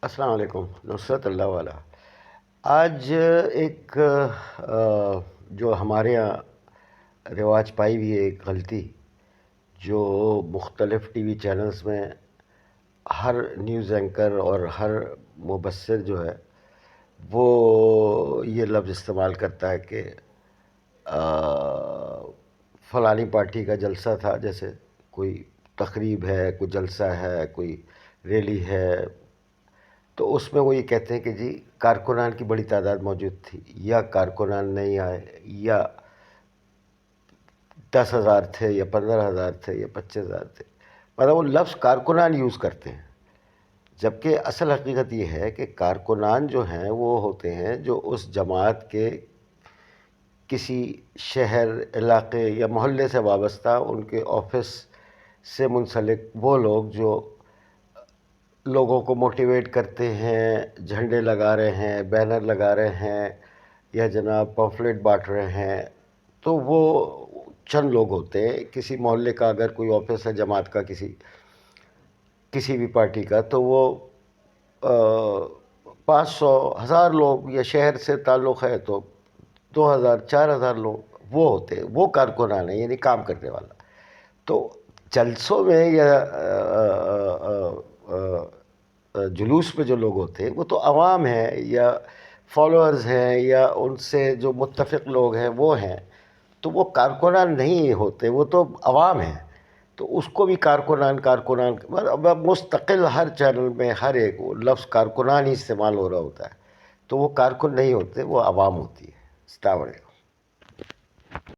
السلام علیکم نصرت اللہ والا. آج ایک جو ہمارے یہاں رواج پائی ہوئی ہے ایک غلطی جو مختلف ٹی وی چینلز میں ہر نیوز اینکر اور ہر مبصر جو ہے وہ یہ لفظ استعمال کرتا ہے کہ فلانی پارٹی کا جلسہ تھا، جیسے کوئی تقریب ہے، کوئی جلسہ ہے، کوئی ریلی ہے، تو اس میں وہ یہ کہتے ہیں کہ جی کارکنان کی بڑی تعداد موجود تھی، یا کارکنان نہیں آئے، یا 10,000 تھے، یا 15,000 تھے، یا 25,000 تھے. مطلب وہ لفظ کارکنان یوز کرتے ہیں، جبکہ اصل حقیقت یہ ہے کہ کارکنان جو ہیں وہ ہوتے ہیں جو اس جماعت کے کسی شہر، علاقے یا محلے سے وابستہ ان کے آفس سے منسلک وہ لوگ جو لوگوں کو موٹیویٹ کرتے ہیں، جھنڈے لگا رہے ہیں، بینر لگا رہے ہیں، یا جناب پمفلٹ بانٹ رہے ہیں. تو وہ چند لوگ ہوتے ہیں. کسی محلے کا اگر کوئی آفس ہے جماعت کا، کسی بھی پارٹی کا، تو وہ 500 1000 لوگ، یا شہر سے تعلق ہے تو 2000 4000 لوگ وہ ہوتے ہیں، وہ کارکنان ہیں، یعنی کام کرنے والا. تو جلسوں میں یا جلوس میں جو لوگ ہوتے ہیں وہ تو عوام ہیں، یا فالوورز ہیں، یا ان سے جو متفق لوگ ہیں وہ ہیں. تو وہ کارکنان نہیں ہوتے، وہ تو عوام ہیں. تو اس کو بھی کارکنان مطلب مستقل ہر چینل میں ہر ایک لفظ کارکنان ہی استعمال ہو رہا ہوتا ہے. تو وہ کارکن نہیں ہوتے، وہ عوام ہوتی ہے. السلام علیکم.